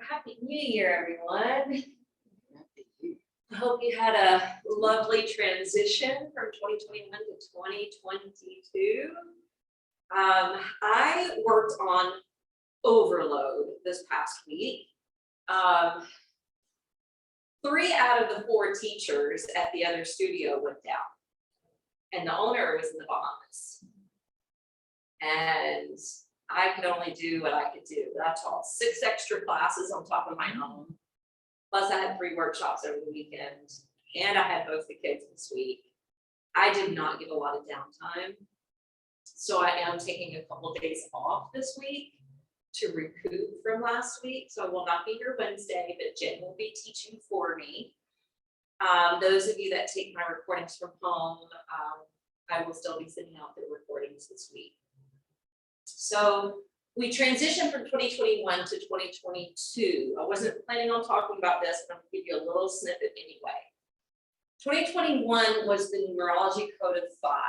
Happy New Year, everyone. I hope you had a lovely transition from 2021 to 2022. I worked on overload this past week. 3 out of the 4 teachers at the other studio went down, and the owner was in the Bahamas. And I could only do what I could do. That's all. 6 extra classes on top of my own. Plus I had 3 workshops over the weekend, and I had both the kids this week. I did not get a lot of downtime. So I am taking a couple of days off this week to recoup from last week. So I will not be here Wednesday, but Jen will be teaching for me. Those of you that take my recordings from home, I will still be sending out the recordings this week. So we transitioned from 2021 to 2022. I wasn't planning on talking about this, but I'm gonna give you a little snippet anyway. 2021 was the numerology code of 5,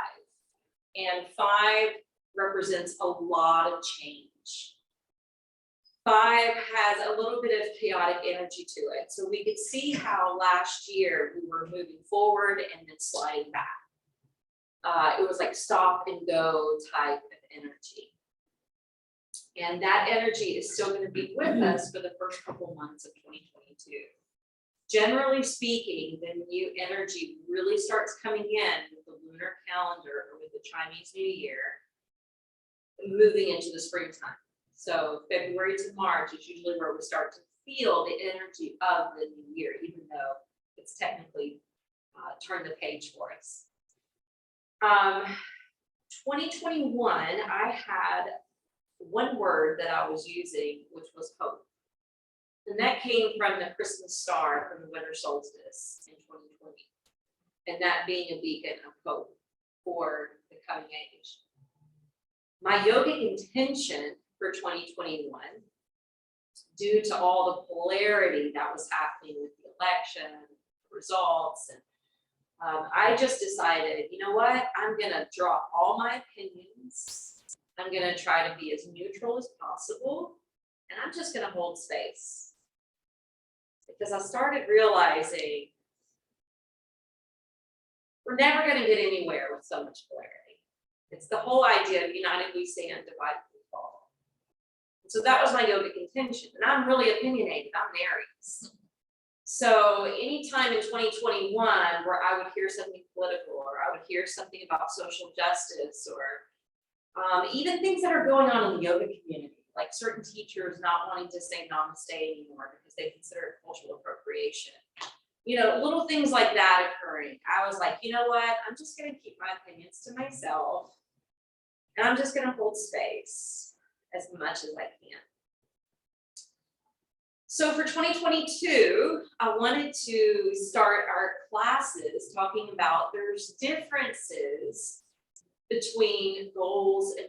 and 5 represents a lot of change. 5 has a little bit of chaotic energy to it. So we could see how last year we were moving forward and then sliding back. It was like stop and go type of energy. And that energy is still going to be with us for the first couple months of 2022. Generally speaking, the new energy really starts coming in with the lunar calendar or with the Chinese New Year, moving into the springtime. So February to March is usually where we start to feel the energy of the new year, even though it's technically turned the page for us. 2021, I had one word that I was using, which was hope. And that came from the Christmas star from the winter solstice in 2020. And that being a beacon of hope for the coming age. My yogic intention for 2021, due to all the polarity that was happening with the election, the results, and I just decided, you know what, I'm gonna drop all my opinions. I'm gonna try to be as neutral as possible, and I'm just gonna hold space. Because I started realizing we're never gonna get anywhere with so much polarity. It's the whole idea of united we stand, divided we fall. So that was my yogic intention, and I'm really opinionated, I'm an Aries. So anytime in 2021 where I would hear something political, or I would hear something about social justice, or even things that are going on in the yoga community, like certain teachers not wanting to say namaste anymore because they consider it cultural appropriation. You know, little things like that occurring. I was like, you know what? I'm just going to keep my opinions to myself, and I'm just going to hold space as much as I can. So for 2022, I wanted to start our classes talking about there's differences between goals and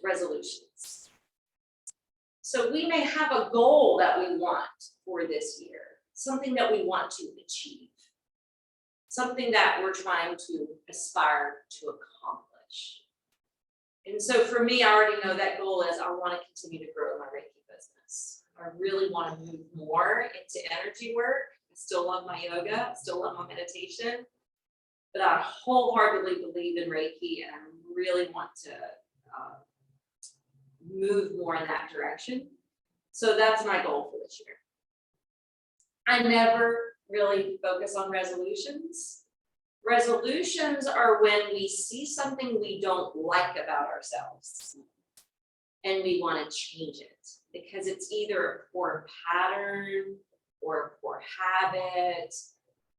resolutions. So we may have a goal that we want for this year, something that we want to achieve, something that we're trying to aspire to accomplish. And so for me, I already know that goal is I want to continue to grow my Reiki business. I really want to move more into energy work. I still love my yoga, I still love my meditation. But I wholeheartedly believe in Reiki, and I really want to move more in that direction. So that's my goal for this year. I never really focus on resolutions. Resolutions are when we see something we don't like about ourselves and we want to change it because it's either a poor pattern or a poor habit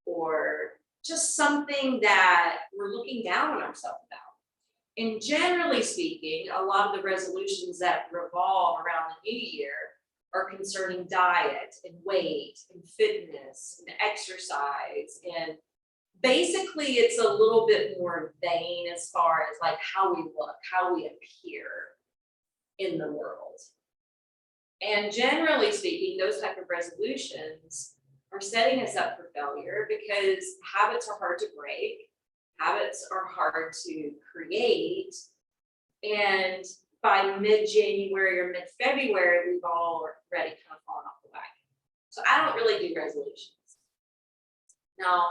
or just something that we're looking down on ourselves about. And generally speaking, a lot of the resolutions that revolve around the new year are concerning diet and weight and fitness and exercise. And basically it's a little bit more vain as far as like how we look, how we appear in the world. And generally speaking, those type of resolutions are setting us up for failure because habits are hard to break, habits are hard to create, and by mid-January or mid-February, we've already kind of fallen off the wagon. So I don't really do resolutions. Now,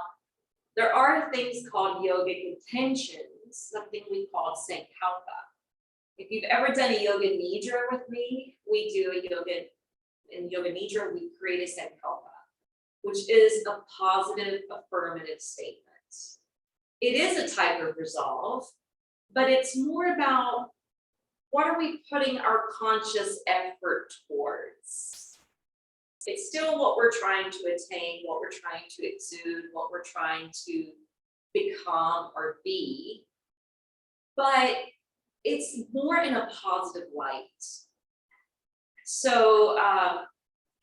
there are things called yogic intentions, something we call sankalpa. If you've ever done a yoga nidra with me, we do a yoga, in yoga nidra, we create a sankalpa, which is a positive affirmative statement. It is a type of resolve, but it's more about what are we putting our conscious effort towards? It's still what we're trying to attain, what we're trying to exude, what we're trying to become or be, but it's more in a positive light. So,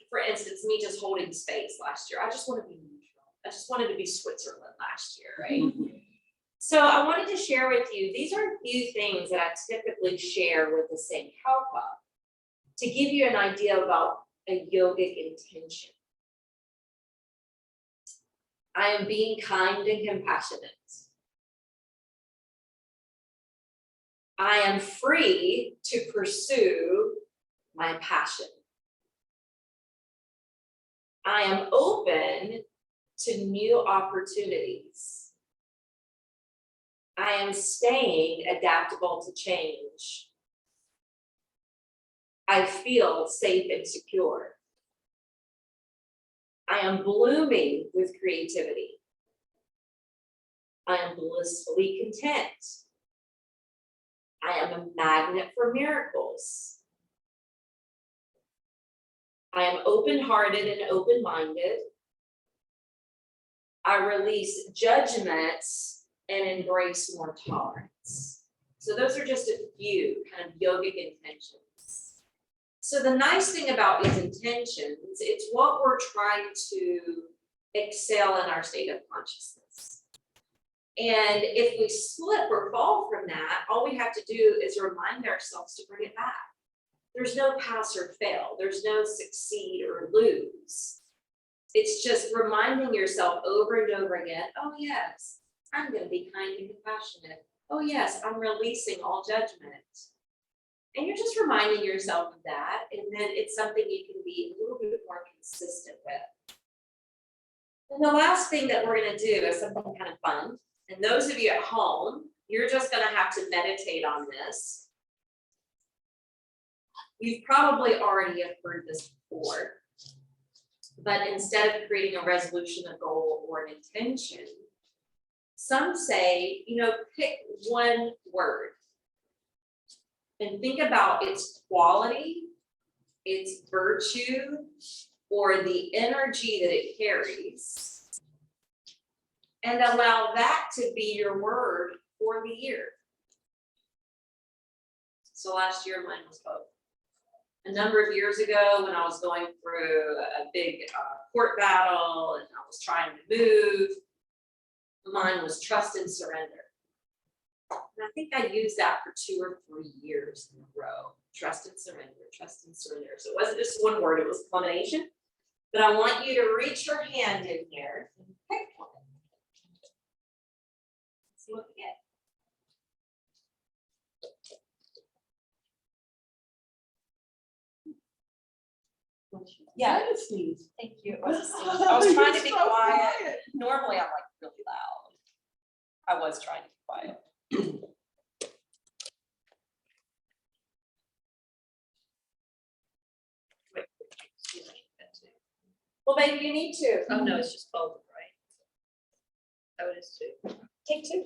for instance, me just holding space last year, I just want to be neutral. I just wanted to be Switzerland last year, right? So I wanted to share with you, these are a few things that I typically share with the sankalpa to give you an idea about a yogic intention. I am being kind and compassionate. I am free to pursue my passion. I am open to new opportunities. I am staying adaptable to change. I feel safe and secure. I am blooming with creativity. I am blissfully content. I am a magnet for miracles. I am open-hearted and open-minded. I release judgments and embrace more tolerance. So those are just a few kind of yogic intentions. So the nice thing about these intentions, it's what we're trying to excel in our state of consciousness. And if we slip or fall from that, all we have to do is remind ourselves to bring it back. There's no pass or fail. There's no succeed or lose. It's just reminding yourself over and over again, oh yes, I'm going to be kind and compassionate. Oh yes, I'm releasing all judgment. And you're just reminding yourself of that, and then it's something you can be a little bit more consistent with. And the last thing that we're going to do is something kind of fun. And those of you at home, you're just going to have to meditate on this. You've probably already heard this before, but instead of creating a resolution, a goal, or an intention, some say, pick one word and think about its quality, its virtue, or the energy that it carries, and allow that to be your word for the year. So last year mine was hope. A number of years ago when I was going through a big court battle and I was trying to move, mine was trust and surrender. And I think I used that for 2 or 3 years in a row. Trust and surrender, trust and surrender. So it wasn't just one word, it was a combination. But I want you to reach your hand in here and pick one. See what we get. Yeah, I just sneeze. thank you. I was trying to be quiet. Normally I'm like really loud. I was trying to be quiet. Well, maybe you need to. Oh, no, it's just both, right? Oh, it is too. Take 2.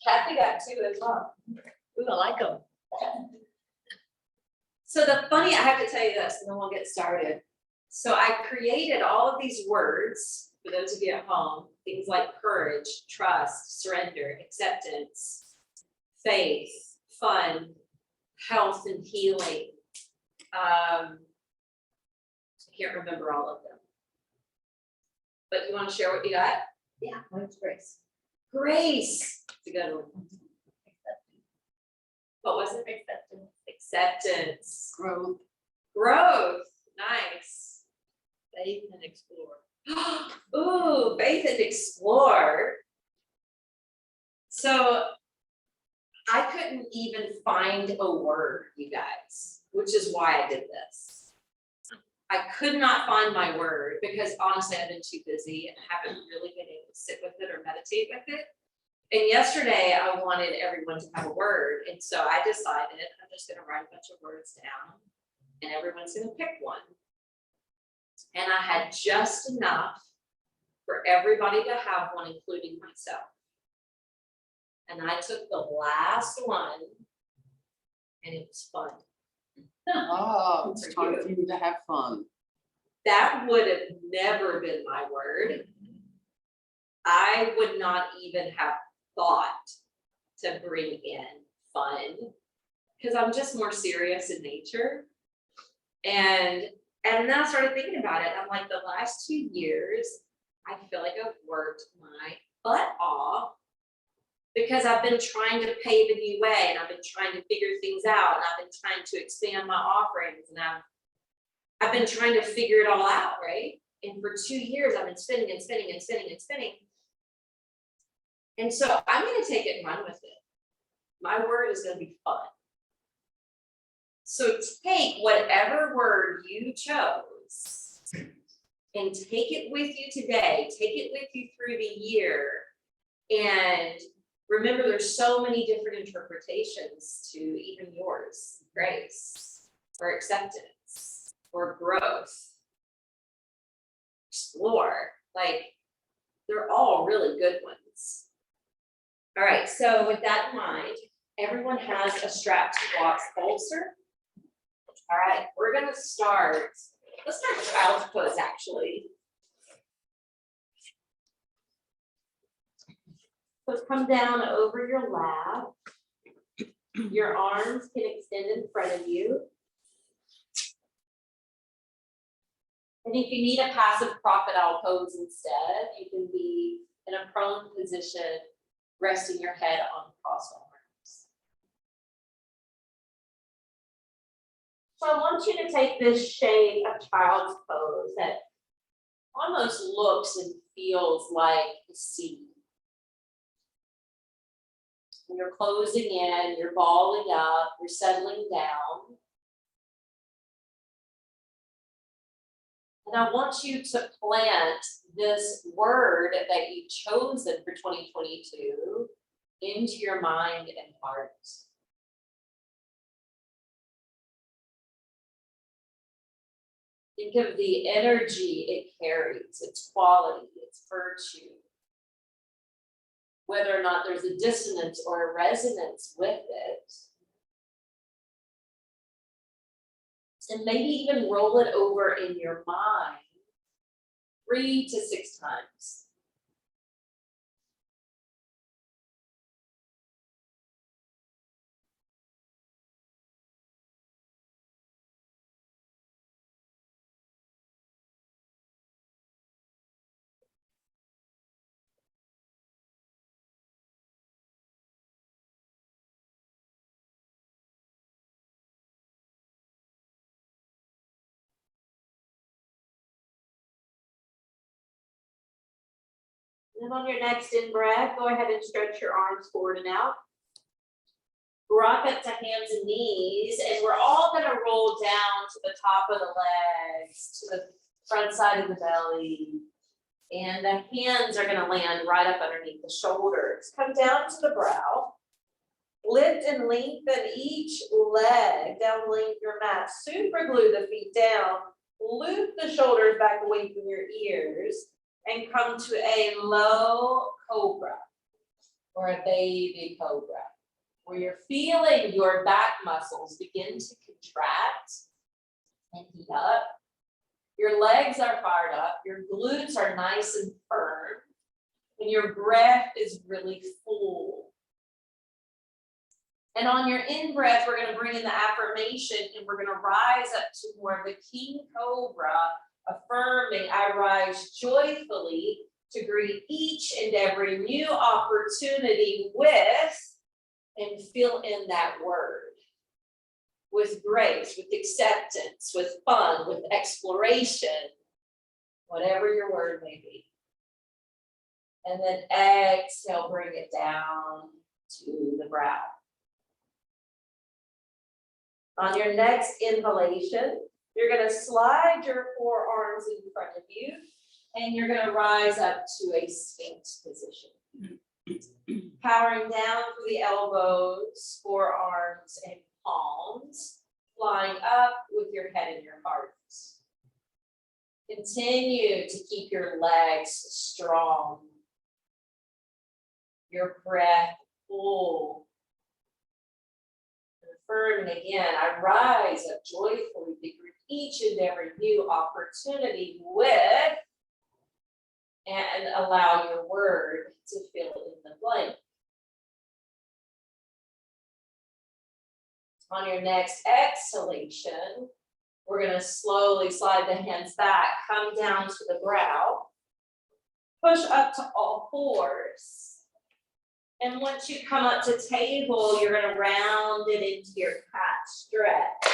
Kathy got 2 as well. Ooh, I like them. So I have to tell you this, and then we'll get started. So I created all of these words, for those of you at home, things like courage, trust, surrender, acceptance, faith, fun, health and healing. I can't remember all of them. But you want to share what you got? Yeah, mine's Grace. Grace. It's a good one. What was it? Acceptance. Acceptance. Growth. Growth. Nice. Faith and explore. Ooh, faith and explore. So I couldn't even find a word, you guys, which is why I did this. I could not find my word because honestly, I've been too busy and haven't really been able to sit with it or meditate with it. And yesterday I wanted everyone to have a word. And so I decided I'm just gonna write a bunch of words down and everyone's gonna pick one. And I had just enough for everybody to have one, including myself. And I took the last one and it was fun. Oh, it's time for you to have fun. That would have never been my word. I would not even have thought to bring in fun because I'm just more serious in nature. And then I started thinking about it. I'm like, the last 2 years, I feel like I've worked my butt off because I've been trying to pave a new way and I've been trying to figure things out and I've been trying to expand my offerings and I've been trying to figure it all out, right? And for 2 years, I've been spinning and spinning and spinning and spinning. And so I'm gonna take it and run with it. My word is gonna be fun. So take whatever word you chose and take it with you today, take it with you through the year. And remember, there's so many different interpretations to even yours, grace or acceptance or growth, explore, like they're all really good ones. All right, so with that in mind, everyone has a strapped box bolster. All right, we're gonna start, let's start child's pose actually. So come down over your lap. Your arms can extend in front of you. And if you need a passive crocodile pose instead, you can be in a prone position, resting your head on crossed arms. So I want you to take this shape of child's pose that almost looks and feels like a C. You're closing in, you're balling up, you're settling down. And I want you to plant this word that you've chosen for 2022 into your mind and heart. Think of the energy it carries, its quality, its virtue. Whether or not there's a dissonance or a resonance with it. And maybe even roll it over in your mind 3 to 6 times. And then on your next in-breath, go ahead and stretch your arms forward and out. Rock up to hands and knees, and we're all gonna roll down to the top of the legs, to the front side of the belly. And the hands are gonna land right up underneath the shoulders. Come down to the brow. Lift and lengthen each leg down length your mat. Super glue the feet down. Loop the shoulders back away from your ears. And come to a low cobra or a baby cobra, where you're feeling your back muscles begin to contract and heat up. Your legs are fired up, your glutes are nice and firm, and your breath is really full. And on your in-breath, we're going to bring in the affirmation and we're going to rise up to more of the king cobra, affirming, I rise joyfully to greet each and every new opportunity with, and fill in that word, with grace, with acceptance, with fun, with exploration, whatever your word may be. And then exhale, bring it down to the brow. On your next inhalation, you're gonna slide your forearms in front of you and you're gonna rise up to a sphinx position. Powering down through the elbows, forearms, and palms, flying up with your head and your heart. Continue to keep your legs strong. Your breath full. And firm, and again, I rise up joyfully to greet each and every new opportunity with, and allow your word to fill in the blank. On your next exhalation, we're going to slowly slide the hands back, come down to the brow, push up to all fours. And once you come up to table, you're going to round it into your cat stretch.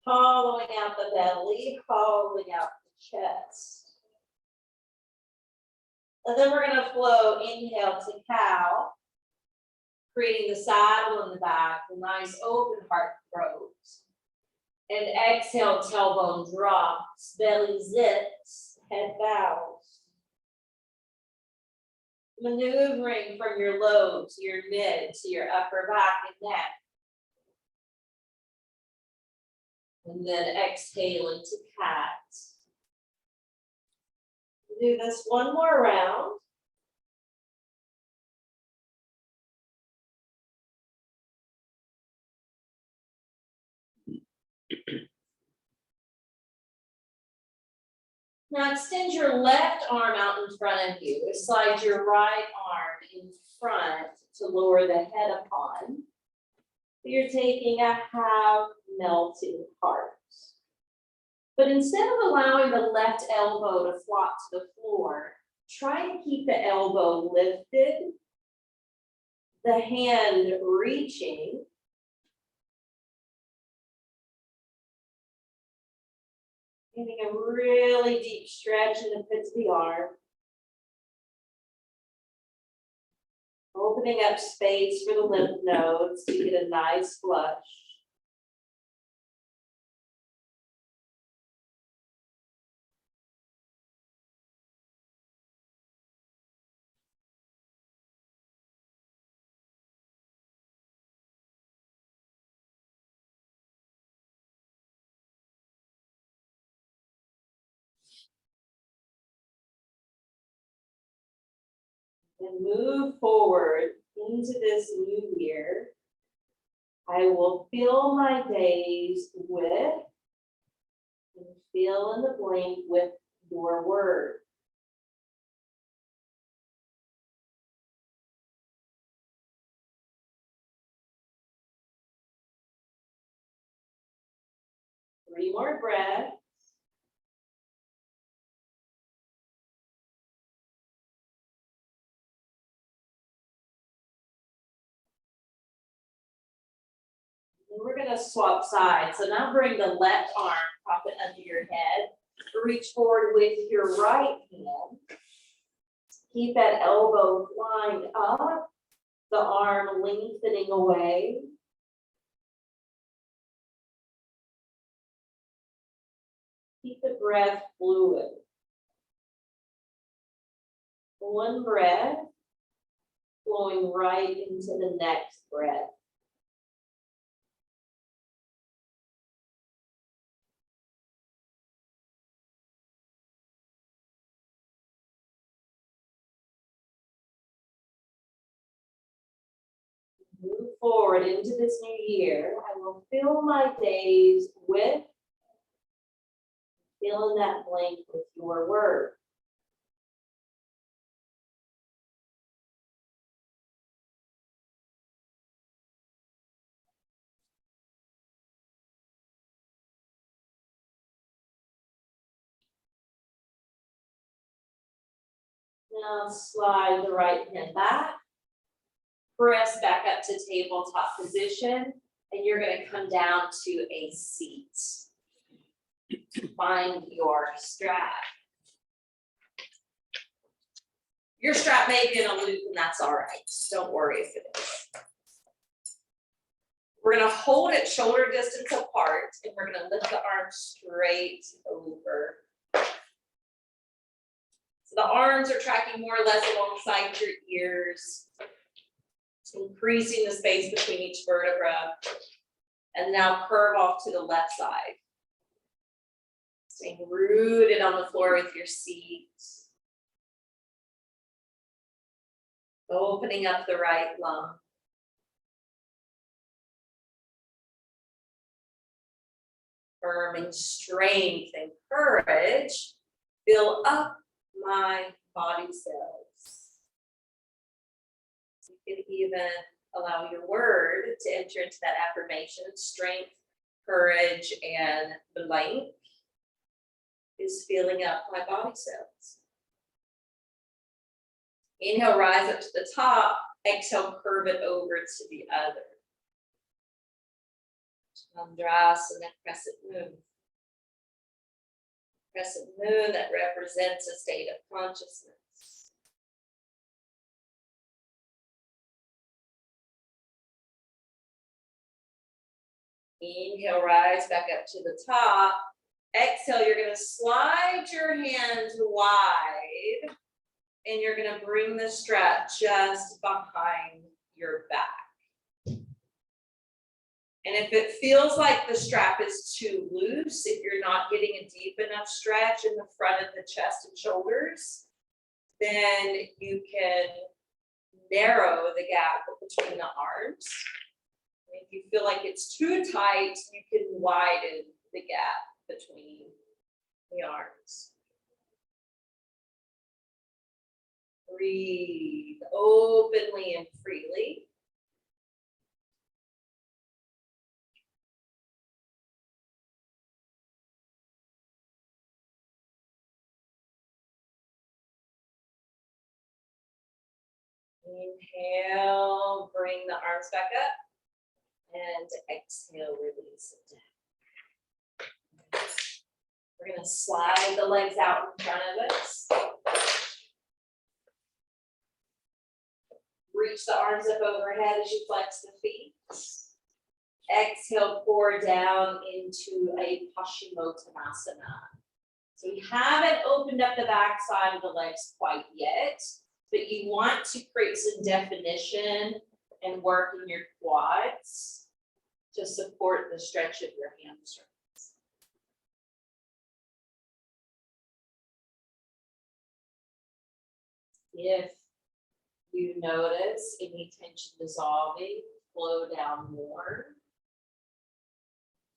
Hollowing out the belly, hollowing out the chest. And then we're going to flow, inhale to cow, creating the saddle in the back, a nice open heart throat. And exhale, tailbone drops, belly zips, head bows. Maneuvering from your low to your mid to your upper back and neck. And then exhale into cat. Do this one more round. Now extend your left arm out in front of you. Slide your right arm in front to lower the head upon. You're taking a half melting heart. But instead of allowing the left elbow to flop to the floor, try to keep the elbow lifted, the hand reaching. Getting a really deep stretch in the pits of the arm. Opening up space for the lymph nodes to get a nice flush. And move forward into this new year. I will fill my days with, and fill in the blank with your word. Three more breaths. And we're going to swap sides. So now bring the left arm, pop it under your head. Reach forward with your right hand. Keep that elbow flying up, the arm lengthening away. Keep the breath fluid. One breath, flowing right into the next breath. Move forward into this new year. I will fill my days with, fill in that blank with your word. Now slide the right hand back. Press back up to tabletop position, and you're going to come down to a seat. Find your strap. Your strap may be in a loop, and that's all right. Don't worry if it is. We're gonna hold it shoulder distance apart, and we're gonna lift the arms straight over. So the arms are tracking more or less alongside your ears, increasing the space between each vertebra. And now curve off to the left side. Staying rooted on the floor with your seat. Opening up the right lung. Firming strength and courage. Fill up my body cells. You can even allow your word to enter into that affirmation. Strength, courage, and blank is filling up my body cells. Inhale, rise up to the top. Exhale, curve it over to the other. Chandrasana, crescent moon. Crescent moon that represents a state of consciousness. Inhale, rise back up to the top. Exhale, you're going to slide your hands wide, and you're going to bring the strap just behind your back. And if it feels like the strap is too loose, if you're not getting a deep enough stretch in the front of the chest and shoulders, then you can narrow the gap between the arms. If you feel like it's too tight, you can widen the gap between the arms. Breathe openly and freely. Inhale, bring the arms back up. And exhale, release it down. We're going to slide the legs out in front of us. Reach the arms up overhead as you flex the feet. Exhale, pour down into a Hanumanasana. So we haven't opened up the back side of the legs quite yet, but you want to create some definition and work in your quads to support the stretch of your hamstrings. If you notice any tension dissolving, flow down more.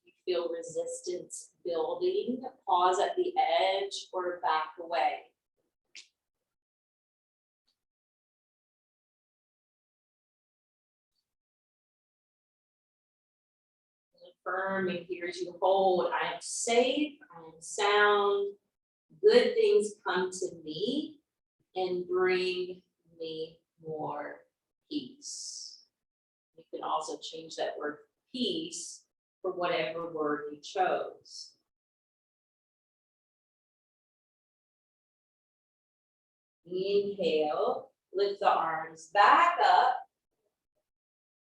You feel resistance building, pause at the edge or back away. Affirming here as you hold, I am safe, I am sound, good things come to me and bring me more peace. You can also change that word peace for whatever word you chose. Inhale, lift the arms back up.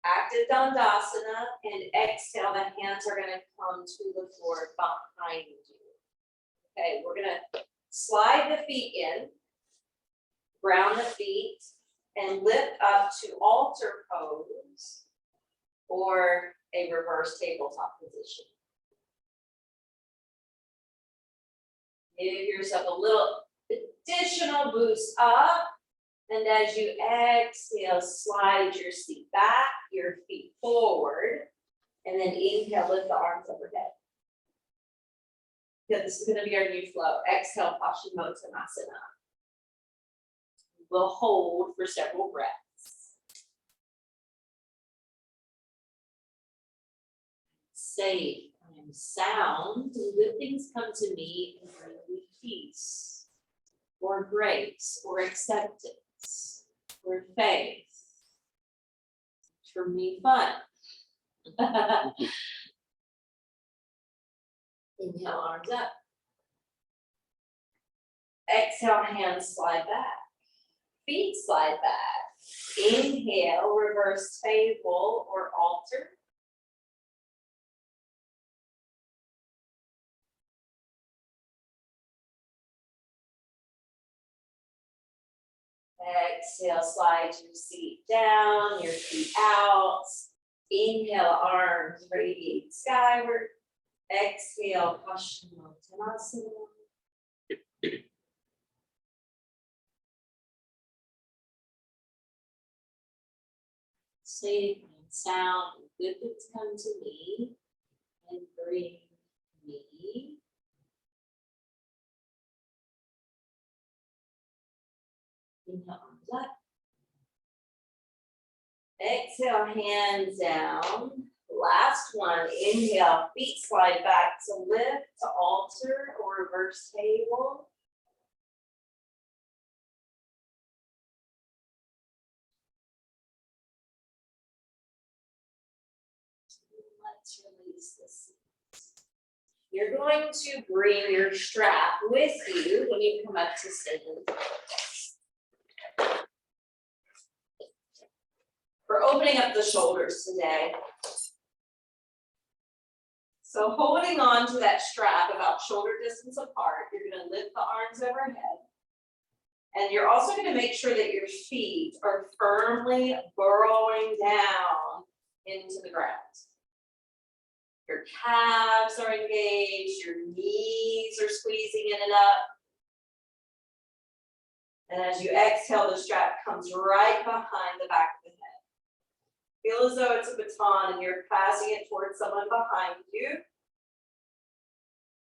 Active Dandasana, and exhale, the hands are going to come to the floor behind you. Okay, we're going to slide the feet in, ground the feet, and lift up to altar pose or a reverse tabletop position. Give yourself a little additional boost up. And as you exhale, slide your seat back, your feet forward, and then inhale, lift the arms overhead. Good, this is going to be our new flow. Exhale, Hanumanasana. We'll hold for several breaths. Safe, I am sound, and good things come to me and bring me peace, or grace, or acceptance. Or faith. For me, fun. Inhale, arms up. Exhale, hands slide back. Feet slide back. Inhale, reverse table or altar. Exhale, slide your seat down, your feet out. Inhale, arms radiate skyward. Exhale, Hanumanasana. Safe and sound and good things come to me and bring me. Inhale, arms up. Exhale, hands down. Last one, inhale, feet slide back to lift, to altar or reverse table. Let's release this. You're going to bring your strap with you when you come up to stand. We're opening up the shoulders today. So holding on to that strap about shoulder distance apart, you're going to lift the arms overhead. And you're also going to make sure that your feet are firmly burrowing down into the ground. Your calves are engaged, your knees are squeezing in and up. And as you exhale, the strap comes right behind the back of the head. Feel as though it's a baton and you're passing it towards someone behind you.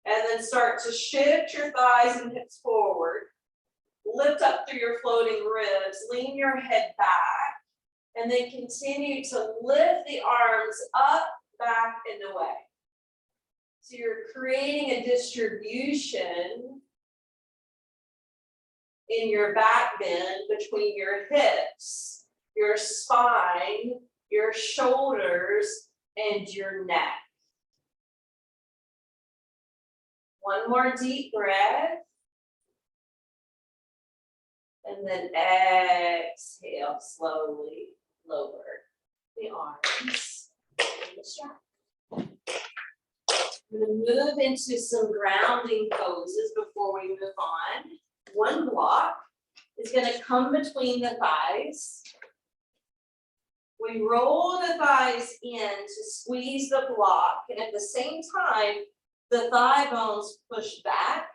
And then start to shift your thighs and hips forward. Lift up through your floating ribs, lean your head back, and then continue to lift the arms up, back, and away. So you're creating a distribution in your back bend between your hips, your spine, your shoulders, and your neck. One more deep breath. And then exhale, slowly lower the arms and the strap. We're going to move into some grounding poses before we move on. One block is going to come between the thighs. We roll the thighs in to squeeze the block, and at the same time, the thigh bones push back,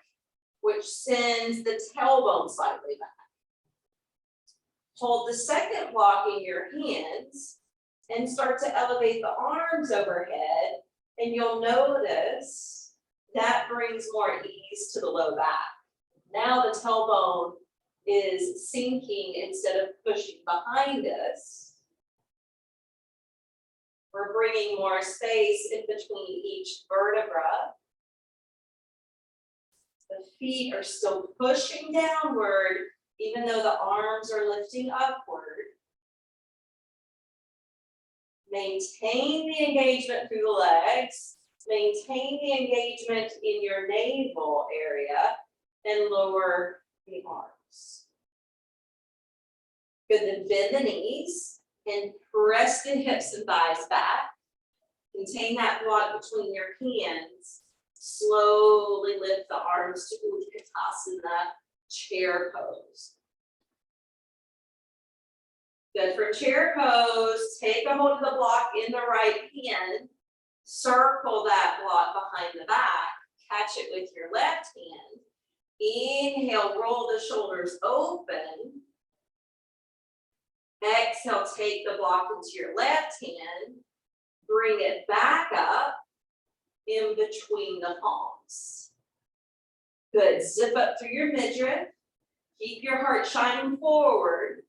which sends the tailbone slightly back. Hold the second block in your hands and start to elevate the arms overhead, and you'll notice that brings more ease to the low back. Now the tailbone is sinking instead of pushing behind us. We're bringing more space in between each vertebra. The feet are still pushing downward, even though the arms are lifting upward. Maintain the engagement through the legs. Maintain the engagement in your navel area and lower the arms. Good, then bend the knees and press the hips and thighs back. Contain that block between your hands. Slowly lift the arms to Utkatasana, chair pose. Good, for chair pose, take a hold of the block in the right hand, circle that block behind the back, catch it with your left hand. Inhale, roll the shoulders open. Exhale, take the block into your left hand, bring it back up in between the palms. Good, zip up through your midriff. Keep your heart shining forward.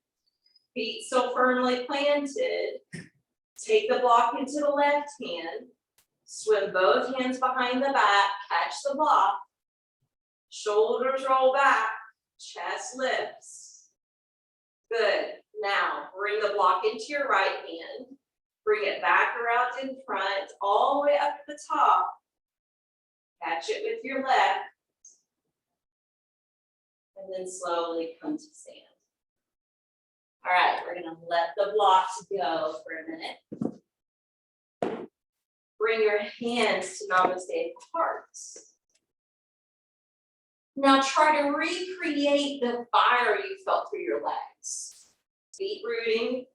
Feet still firmly planted. Take the block into the left hand. Swim both hands behind the back. Catch the block. Shoulders roll back. Chest lifts. Good. Now bring the block into your right hand. Bring it back around in front, all the way up to the top. Catch it with your left. And then slowly come to stand. All right, we're gonna let the blocks go for a minute. Bring your hands to Namaste hearts. Now try to recreate the fire you felt through your legs. Feet rooting,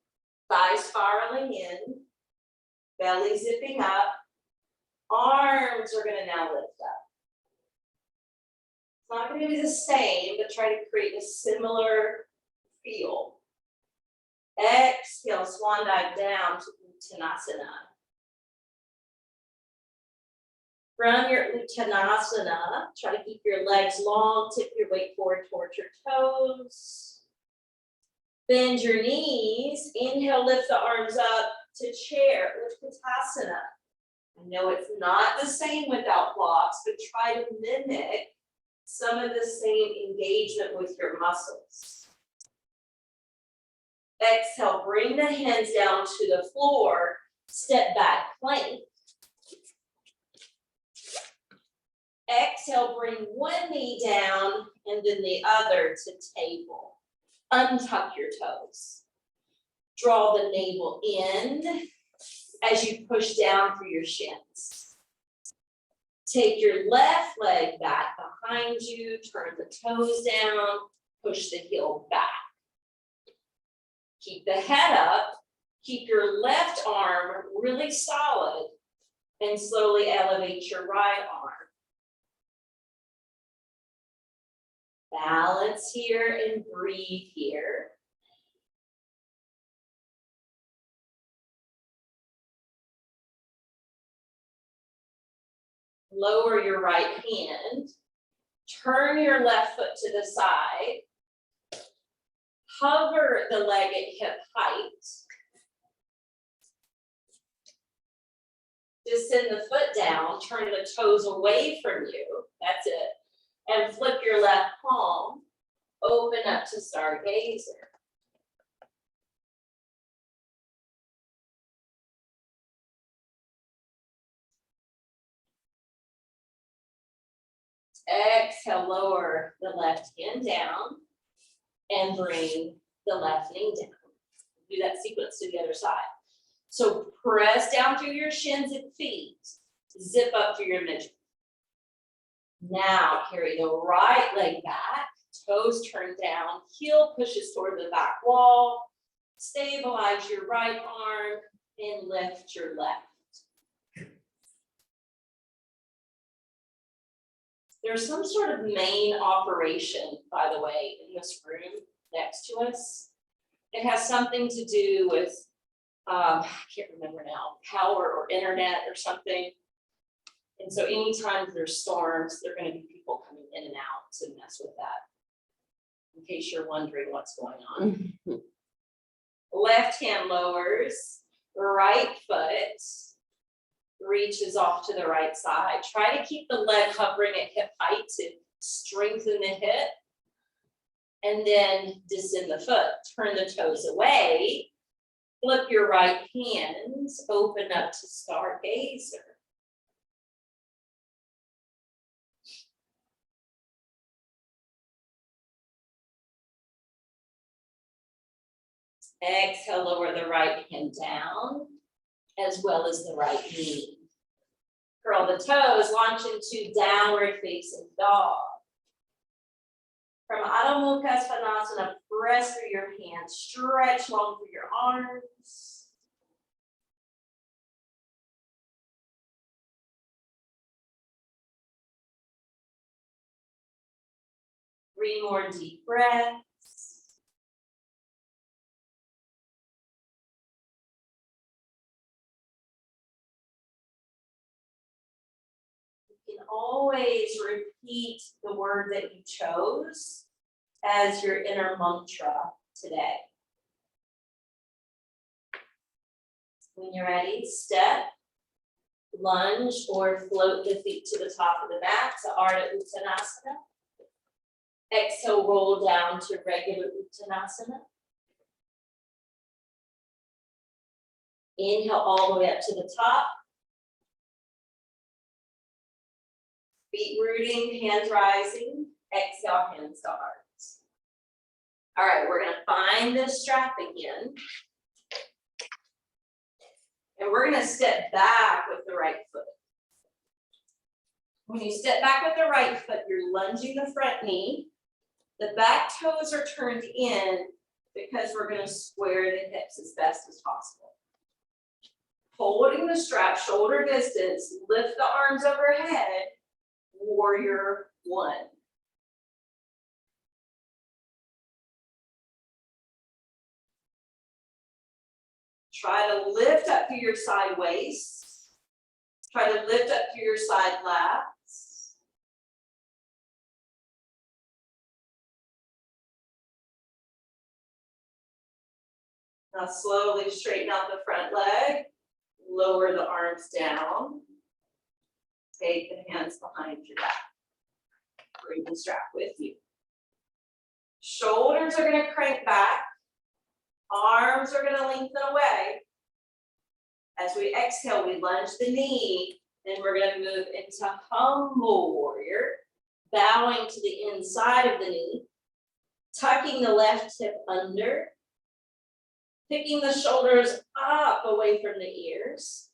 thighs spiraling in, belly zipping up. Arms are gonna now lift up. It's not gonna be the same, but try to create a similar feel. Exhale, swan dive down to Uttanasana. From your Uttanasana, try to keep your legs long, tip your weight forward towards your toes. Bend your knees, inhale, lift the arms up to chair, Uttanasana. I know it's not the same without blocks, but try to mimic some of the same engagement with your muscles. Exhale, bring the hands down to the floor, step back plank. Exhale, bring one knee down and then the other to table. Untuck your toes. Draw the navel in as you push down through your shins. Take your left leg back behind you, turn the toes down, push the heel back. Keep the head up, keep your left arm really solid, and slowly elevate your right arm. Balance here and breathe here. Lower your right hand. Turn your left foot to the side. Hover the leg at hip height. Just send the foot down, turn the toes away from you. That's it. And flip your left palm, open up to stargazer. Exhale, lower the left hand down and bring the left knee down. Do that sequence to the other side. So press down through your shins and feet, zip up through your midget. Now carry the right leg back, toes turned down, heel pushes toward the back wall, stabilize your right arm and lift your left. There's some sort of main operation, by the way, in this room next to us. It has something to do with, I can't remember now, power or internet or something. And so anytime there's storms, there are going to be people coming in and out to mess with that. In case you're wondering what's going on. Left hand lowers, right foot reaches off to the right side. Try to keep the leg hovering at hip height to strengthen the hip. And then descend the foot, turn the toes away, flip your right hands, open up to stargazer. Exhale, lower the right hand down, as well as the right knee. Curl the toes, launch into downward facing dog. From Adho Mukha Svanasana, press through your hands, stretch long through your arms. Three more deep breaths. You can always repeat the word that you chose as your inner mantra today. When you're ready, step, lunge, or float the feet to the top of the mat to Ardha Uttanasana. Exhale, roll down to regular Uttanasana. Inhale all the way up to the top. Feet rooting, hands rising. Exhale, hands to hearts. All right, we're gonna find this strap again. And we're gonna step back with the right foot. When you step back with the right foot, you're lunging the front knee. The back toes are turned in, because we're gonna square the hips as best as possible. Holding the strap, shoulder distance, lift the arms overhead, warrior one. Try to lift up through your side waist. Try to lift up through your side lats. Now slowly straighten out the front leg, lower the arms down. Take the hands behind your back. Bring the strap with you. Shoulders are gonna crank back. Arms are gonna lengthen away. As we exhale, we lunge the knee, and we're gonna move into humble warrior, bowing to the inside of the knee, tucking the left hip under, picking the shoulders up away from the ears.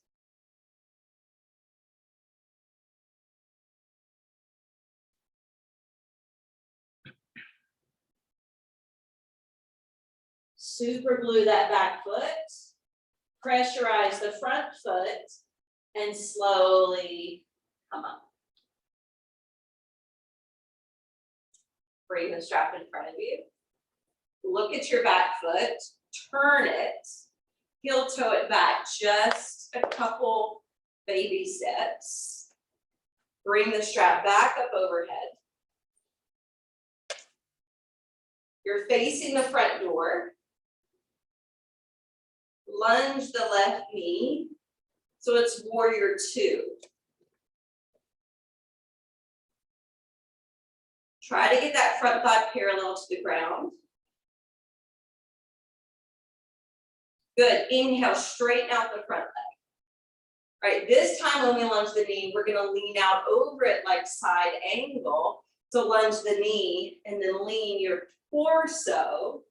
Super glue that back foot, pressurize the front foot, and slowly come up. Bring the strap in front of you. Look at your back foot, turn it, heel toe it back just a couple baby steps. Bring the strap back up overhead. You're facing the front door. Lunge the left knee, so it's warrior two. Try to get that front thigh parallel to the ground. Good, inhale, straighten out the front leg. All right, this time when we lunge the knee, we're gonna lean out over it like side angle. So lunge the knee and then lean your torso.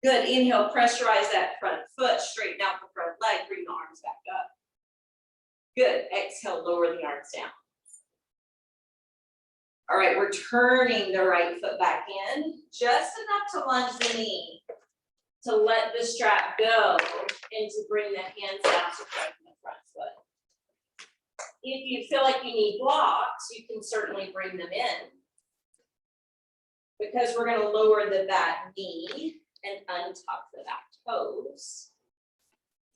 Good, inhale, pressurize that front foot, straighten out the front leg, bring the arms back up. Good, exhale, lower the arms down. All right, we're turning the right foot back in, just enough to lunge the knee, to let the strap go, and to bring the hands down to strengthen the front foot. If you feel like you need blocks, you can certainly bring them in, because we're gonna lower the back knee and untuck the back toes.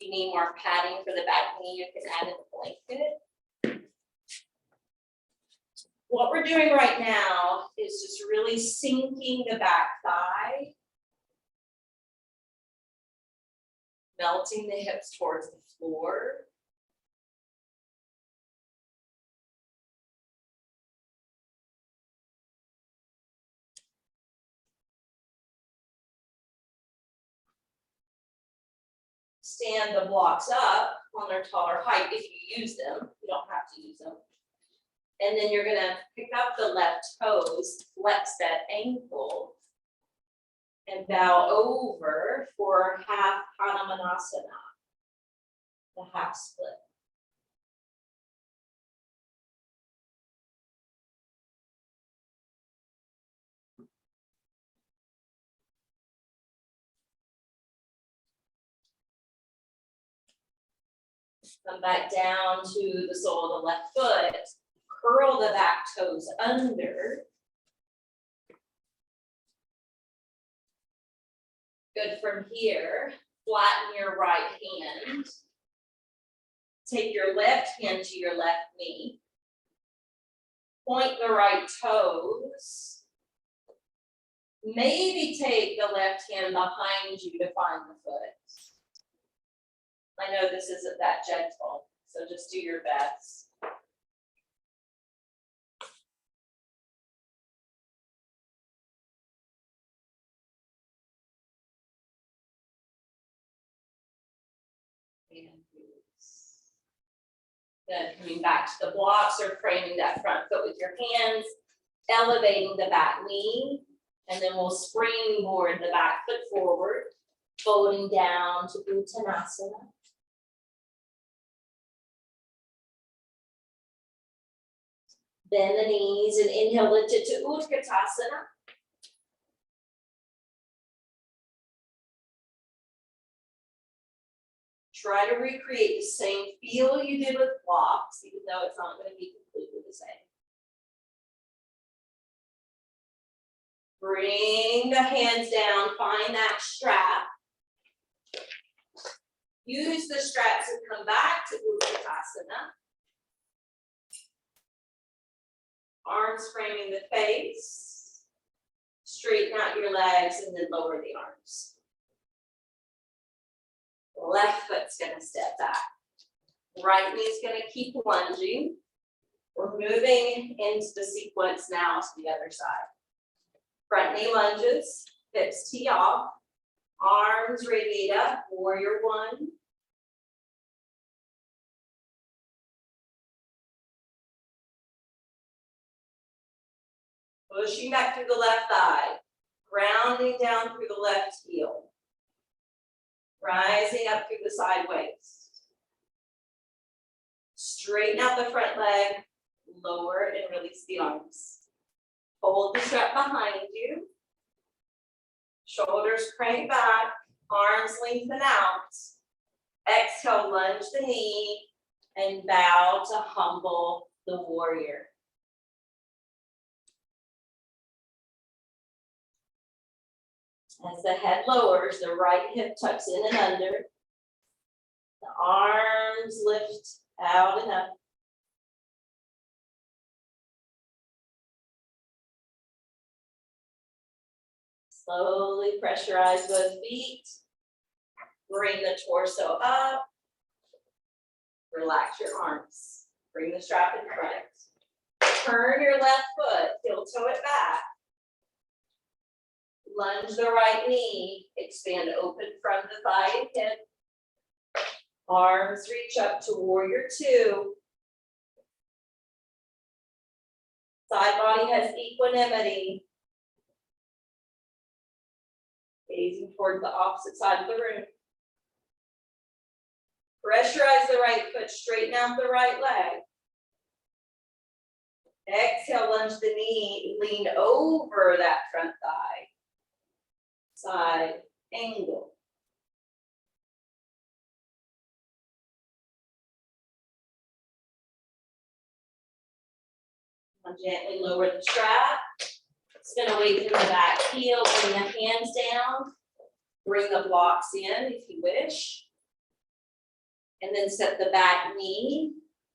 If you need more padding for the back knee, you can add in a blanket. What we're doing right now is just really sinking the back thigh, melting the hips towards the floor. Stand the blocks up on their taller height if you use them. You don't have to use them. And then you're gonna pick up the left toes, flex that ankle, and bow over for half Hanumanasana, the half split. Come back down to the sole of the left foot, curl the back toes under. Good, from here, flatten your right hand. Take your left hand to your left knee. Point the right toes. Maybe take the left hand behind you to find the foot. I know this isn't that gentle, so just do your best. And release. Then coming back to the blocks or framing that front foot with your hands, elevating the back knee, and then we'll springboard the back foot forward, folding down to Uttanasana. Bend the knees and inhale, lift it to Utkatasana. Try to recreate the same feel you did with blocks, even though it's not going to be completely the same. Bring the hands down, find that strap. Use the strap to come back to Uttanasana. Arms framing the face. Straighten out your legs and then lower the arms. Left foot's gonna step back. Right knee's gonna keep lunging. We're moving into the sequence now to the other side. Front knee lunges, hips tee off, arms radiate up, warrior one. Pushing back through the left thigh, grounding down through the left heel. Rising up through the side waist. Straighten out the front leg, lower and release the arms. Hold the strap behind you. Shoulders crank back, arms lengthen out. Exhale, lunge the knee and bow to humble the warrior. As the head lowers, the right hip tucks in and under. The arms lift out and up. Slowly pressurize both feet. Bring the torso up. Relax your arms. Bring the strap in front. Turn your left foot, heel toe it back. Lunge the right knee, expand open from the thigh and hip. Arms reach up to warrior two. Side body has equanimity. Gazing toward the opposite side of the room. Pressurize the right foot, straighten out the right leg. Exhale, lunge the knee, lean over that front thigh. Side angle. Now gently lower the strap. It's going to wait in the back heel, bring the hands down. Bring the blocks in if you wish. And then set the back knee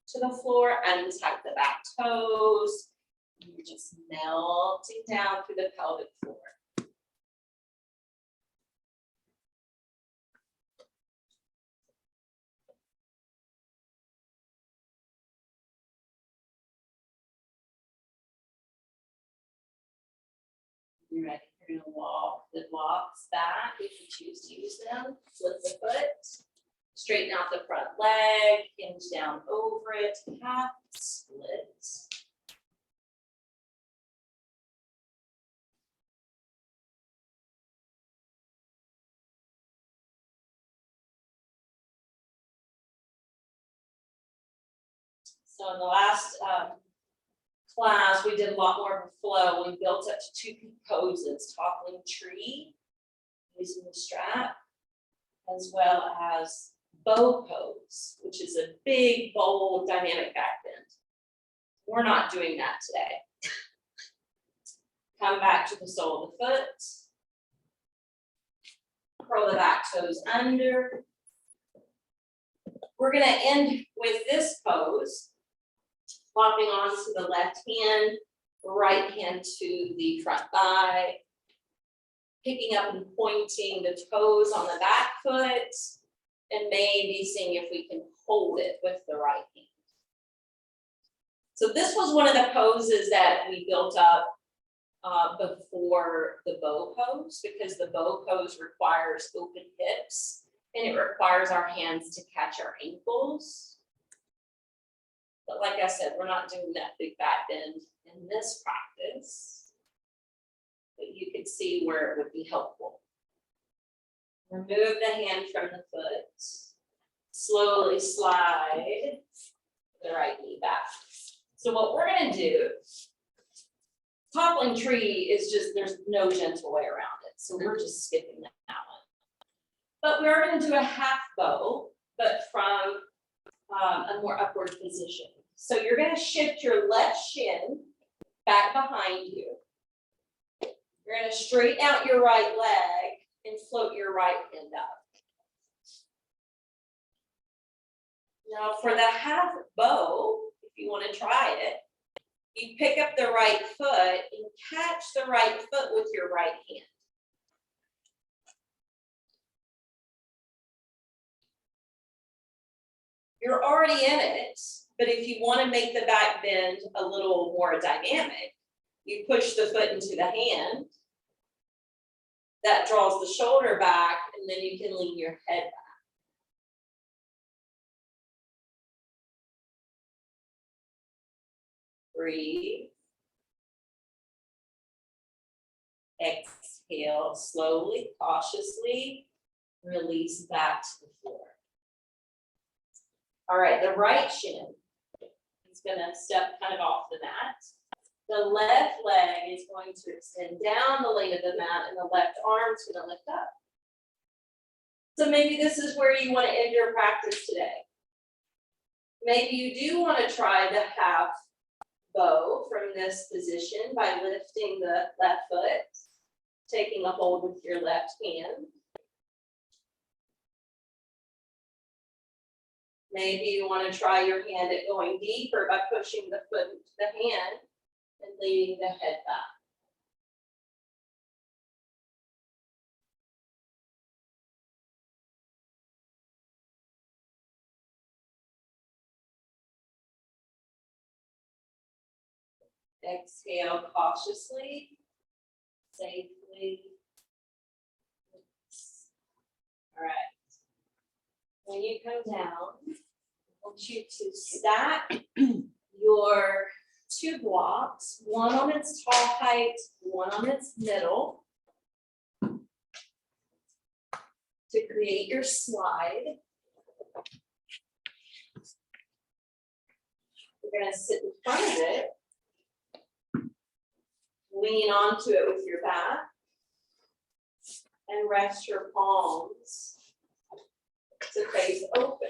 to the floor, untuck the back toes. You're just melting down through the pelvic floor. You're ready. You're going to walk the blocks back if you choose to use them. Flip the foot. Straighten out the front leg. Hinge down over it. Half split. So in the last class, we did a lot more of a flow. We built up to two poses, toppling tree, using the strap, as well as bow pose, which is a big, bold, dynamic back bend. We're not doing that today. Come back to the sole of the foot. Curl the back toes under. We're going to end with this pose. Flopping onto the left hand, right hand to the front thigh. Picking up and pointing the toes on the back foot. And maybe seeing if we can hold it with the right hand. So this was one of the poses that we built up before the bow pose, because the bow pose requires open hips and it requires our hands to catch our ankles. But like I said, we're not doing that big back bend in this practice, but you could see where it would be helpful. Remove the hand from the foot. Slowly slide the right knee back. So what we're going to do, toppling tree is just, there's no gentle way around it. So we're just skipping that one. But we are going to do a half bow. but from a more upward position. So you're gonna shift your left shin back behind you. You're gonna straighten out your right leg and float your right hand up. Now for the half bow, if you want to try it, you pick up the right foot and catch the right foot with your right hand. You're already in it, but if you want to make the back bend a little more dynamic, you push the foot into the hand. That draws the shoulder back, and then you can lean your head back. Breathe. Exhale slowly, cautiously, release back to the floor. All right, the right shin is gonna step kind of off the mat. The left leg is going to extend down the length of the mat, and the left arm is gonna lift up. So maybe this is where you want to end your practice today. Maybe you do want to try the half bow from this position by lifting the left foot, taking a hold with your left hand. Maybe you want to try your hand at going deeper by pushing the foot into the hand and leading the head back. Exhale cautiously, safely. All right. When you come down, I want you to stack your two blocks, one on its tall height, one on its middle, to create your slide. You're going to sit in front of it. Lean onto it with your back and rest your palms to face open.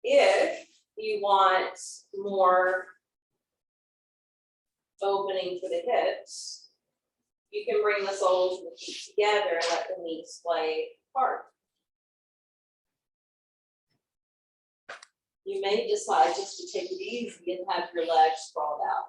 If you want more opening for the hips, you can bring the soles of the feet together and let the knees splay apart. You may decide just to take it easy and have your legs sprawled out.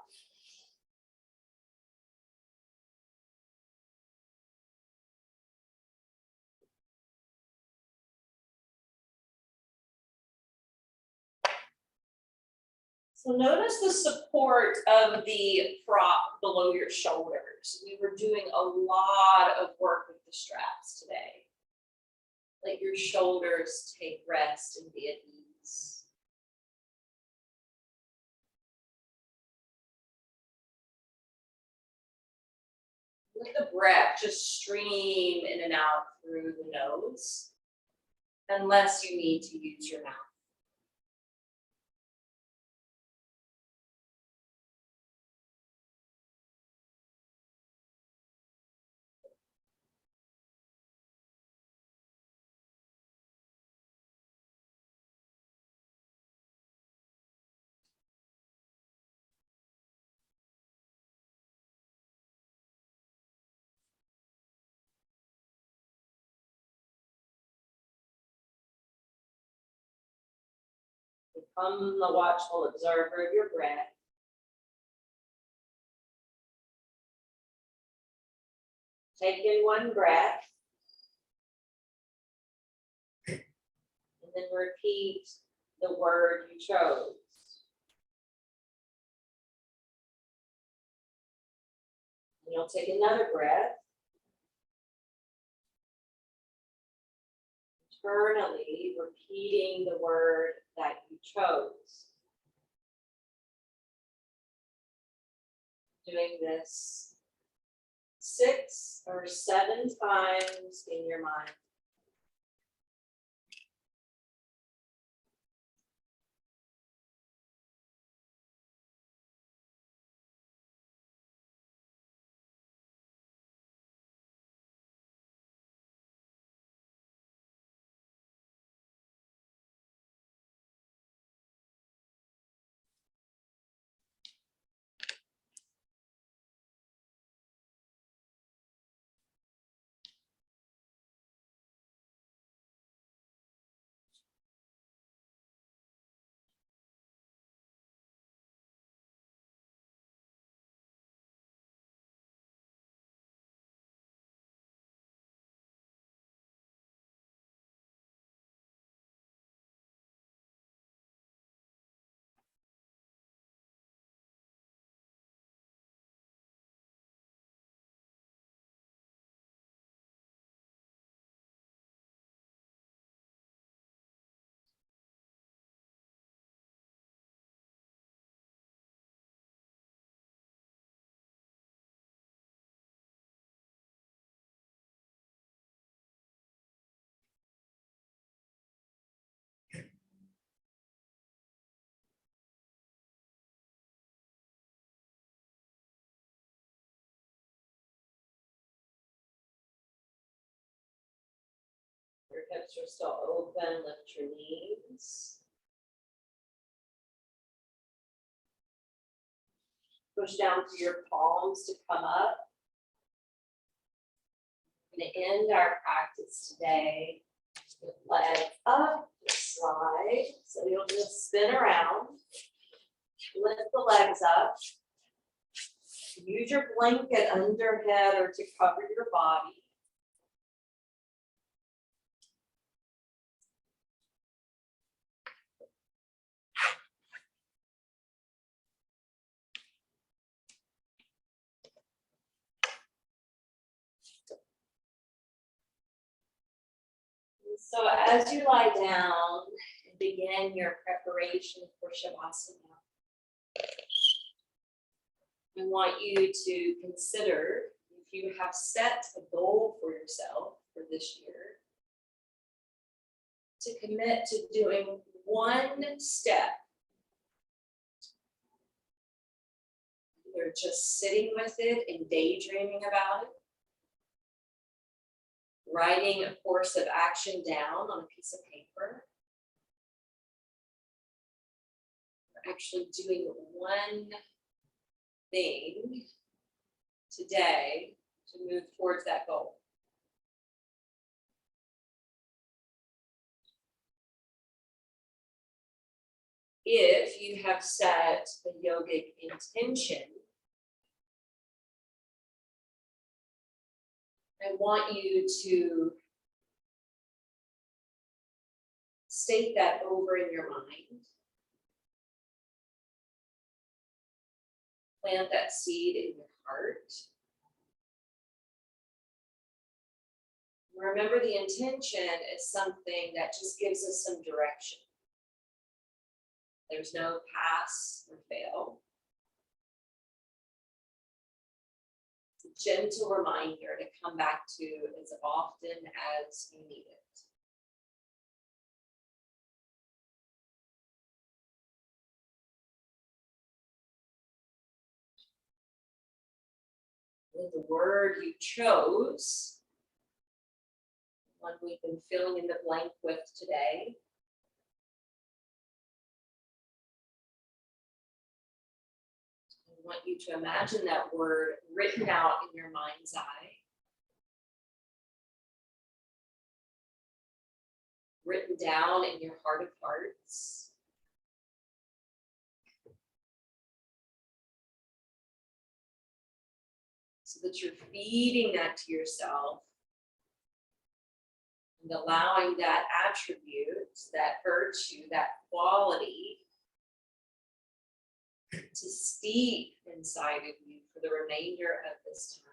So notice the support of the prop below your shoulders. We were doing a lot of work with the straps today. Let your shoulders take rest and be at ease. Let the breath just stream in and out through the nose, unless you need to use your mouth. Become the watchful observer of your breath. Take in one breath. And then repeat the word you chose. And you'll take another breath. Internally repeating the word that you chose. Doing this 6 or 7 times in your mind. Hips are still open, lift your knees. Push down through your palms to come up. We're gonna end our practice today with legs up, slide. So you'll just spin around, lift the legs up. Use your blanket underhead or to cover your body. So as you lie down and begin your preparation for Shavasana, I want you to consider if you have set a goal for yourself for this year, to commit to doing one step. Either just sitting with it and daydreaming about it, writing a course of action down on a piece of paper, or actually doing one thing today to move towards that goal. If you have set a yogic intention, I want you to state that over in your mind. Plant that seed in your heart. Remember, the intention is something that just gives us some direction. There's no pass or fail. It's a gentle reminder to come back to as often as you need it. And the word you chose, one we've been filling in the blank with today, I want you to imagine that word written out in your mind's eye, written down in your heart of hearts. So that you're feeding that to yourself and allowing that attribute, that virtue, that quality to steep inside of you for the remainder of this time.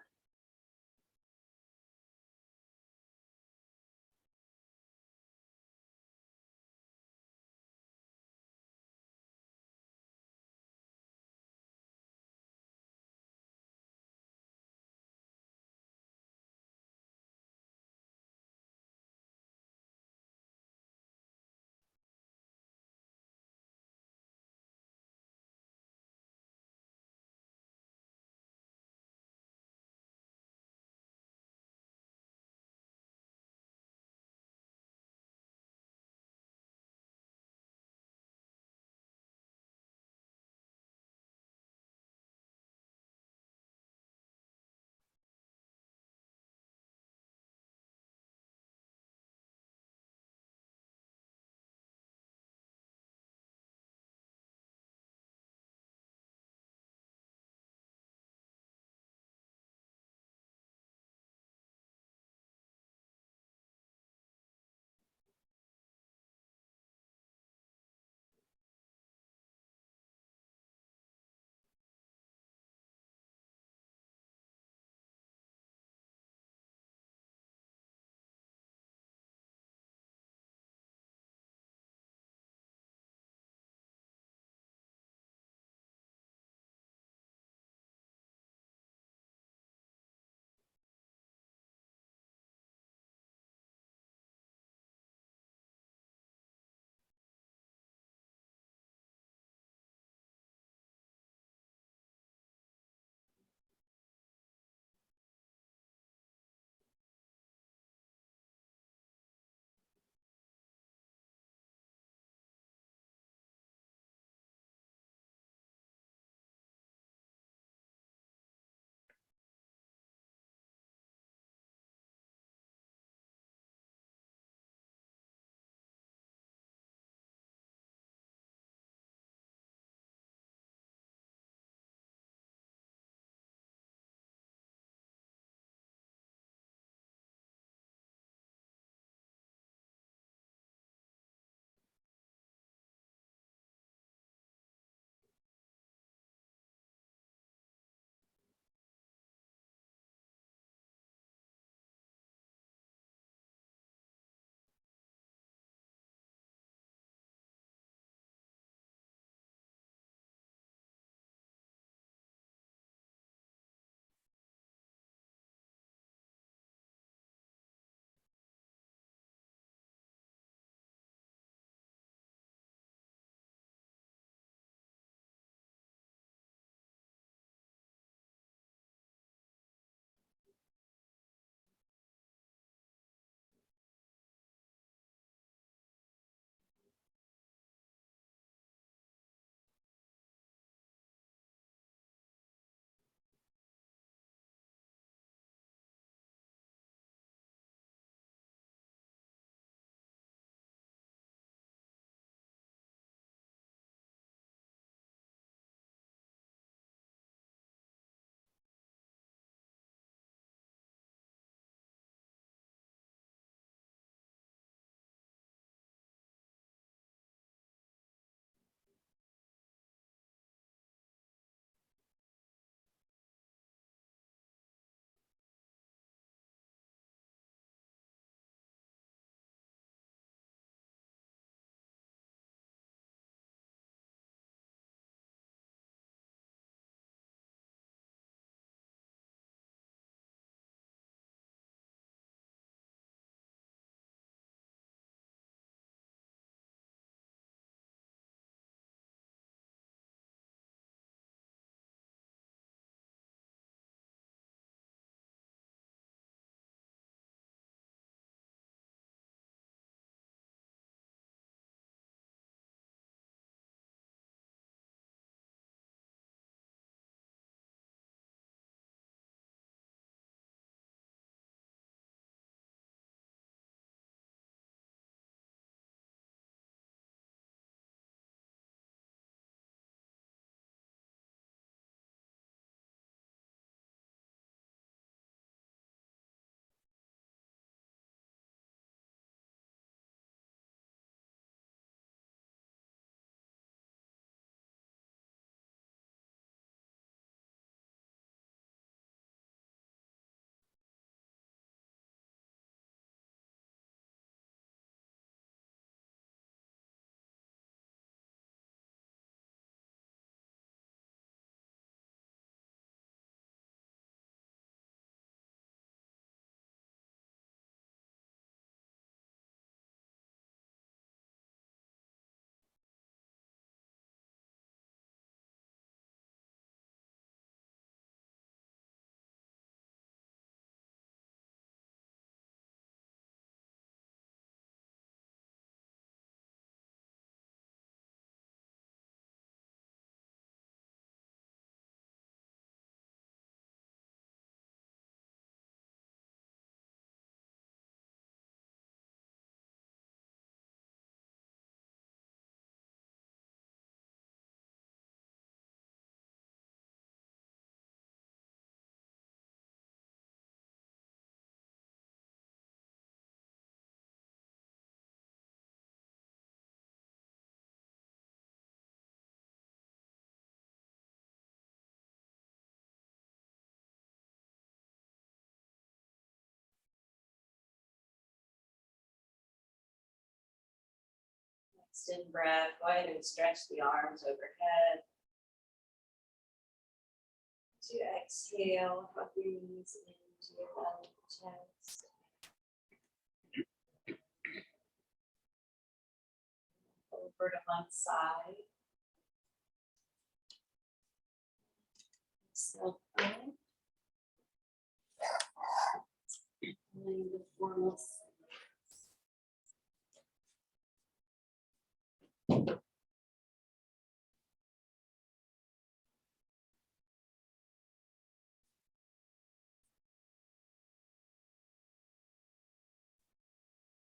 Extend breath, go ahead and stretch the arms overhead. To exhale, hug your knees into your belly and chest. Over to one side. So, laying the formal.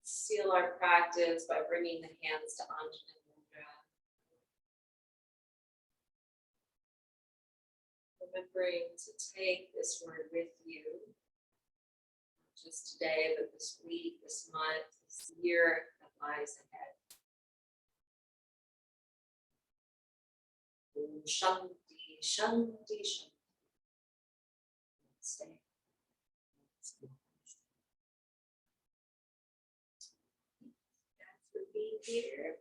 Seal our practice by bringing the hands to Anjali Mudra. Remembering to take this word with you, not just today, but this week, this month, this year that lies ahead. Om Shanti, Shanti, Shanti. Stay. Thanks for being here.